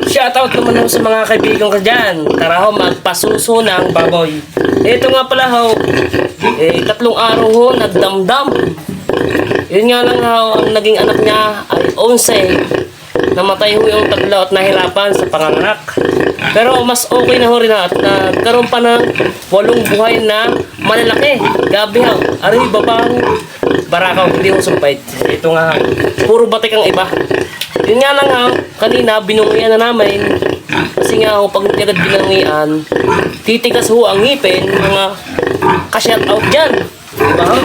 Shoutout naman ho sa mga kaibigan ko dyan. Tara ho, magpasuso ng baboy. Ito nga pala ho, 3 araw ho, nagdamdam. Yun nga lang ho, ang naging anak niya ay 11. Namatay ho yung tatlo at nahirapan sa panganganak. Pero mas okay na ho rin at nagkaroon pa ng 8 buhay na malalaki. Gabi ho, ari babang barakaw, hindi ho sumpait. Ito nga, puro batik ang iba. Yun nga lang ha, kanina binungian na namin. Kasi nga ho, pag agad binungian, titigas ho ang ngipin, mga ka-shout out dyan. Diba ho?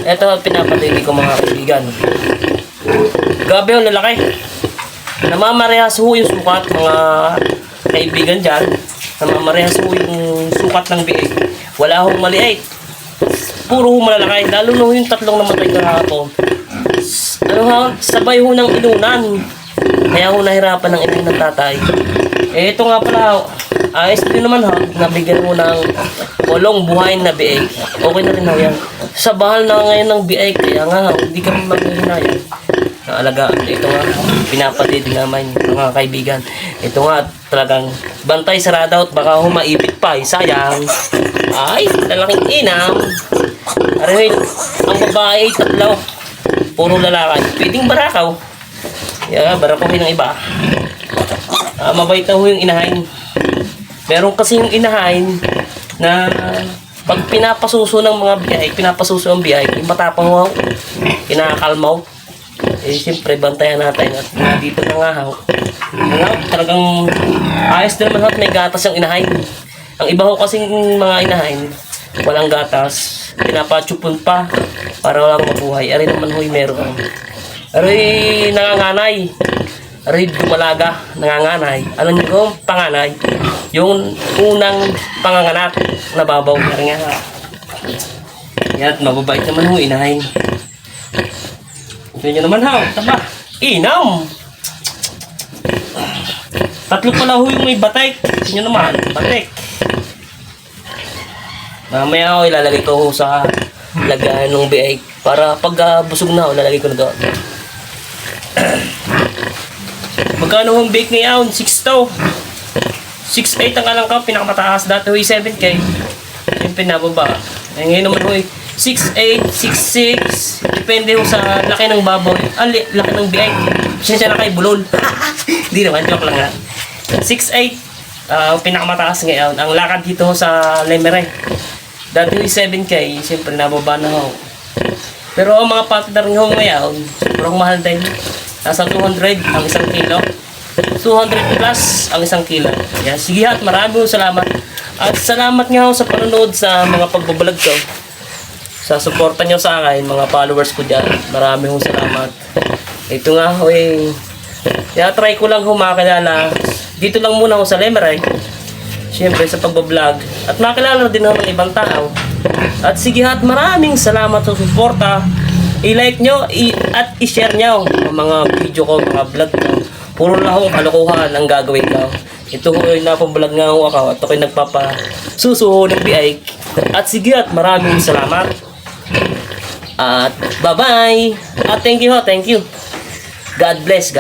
Ito pinapatili ko mga kaibigan. Gabi ho, lalaki. Namamarehas ho yung sukat, mga kaibigan dyan. Namamarehas ho yung sukat ng biig. Wala hong maliit. Puro ho malalaki. Lalo na ho yung 3 namatay kahapon. Ano ha, sabay ho ng inunan. Kaya ho nahirapan ng inay ng tatay. Ito nga pala, ayos din naman ha, nabigyan ho ng 8 buhay na biig. Okay na rin ho yan. Sa bahal na ngayon ng biig, kaya nga hindi kami maghihinayang. Naalagaan. Ito nga, pinapatid naman mga kaibigan. Ito nga, talagang bantay sarado at baka humaipit pa. Sayang. Ay, lalaking inam. Aray, ang babae, 3. Puro lalaki. Pwedeng barakaw. Yeah, barakawin ng iba. Mabait na ho yung inahin. Meron kasi yung inahin na pag pinapasuso ng mga biyay, pinapasuso ang biyay, matapang ho, kinakalmaw. Siyempre, bantayan natin at dito na nga ho. Talagang ayos din naman ho at may gatas yung inahin. Ang iba ho kasing mga inahin, walang gatas, pinapachupon pa para walang mabuhay. Ari naman ho'y meron. Ari nanganganay. Ari dumalaga, nanganganay. Alam niyo kung panganay? Yung unang panganganak, nababaw na rin nga. Yan, mababait naman ho, inahin. Ito nyo naman ho, taba. Inam! 3 pala ho yung may batik. Ito nyo naman, batik. Mamaya ako ilalagay ko ho sa lagayan ng biig para pag busog na ako, ilalagay ko na doon. Magkano hong bake ngayon? 6 to. 6.8 ang alang ka, pinakamataas. Dati ho 7K. Yung pinababa. Ngayon naman ho 6.8, 6.6. Depende ho sa laki ng baboy. Laki ng biig. Siya na kay bulol. Hindi naman, joke lang ha. 6.8. Pinakamataas ngayon. Ang lakad dito ho sa Lemere. Dati yung 7K, siyempre nababa na ho. Pero ang mga partner nyo ngayon, sobrang mahal din. Nasa 200 ang 1 kilo. 200 plus ang 1 kilo. Yan, sige at maraming salamat. At salamat nga ho sa panonood sa mga pagbabalag ko. Sa suporta nyo sa akin, mga followers ko dyan. Maraming salamat. Ito nga ho try ko lang ho makakilala. Dito lang muna ho sa Lemere. Siyempre sa pagbablog at makilala din ako ng ibang tao. At sige at maraming salamat sa suporta. I-like nyo at i-share nyo ang mga video ko, mga vlog ko. Puro na akong kalokohan ang gagawin ko. Ito ko yung napablog nga ako at ako'y nagpapasuso ng biig. At sige at maraming salamat. At bye bye. At thank you. God bless.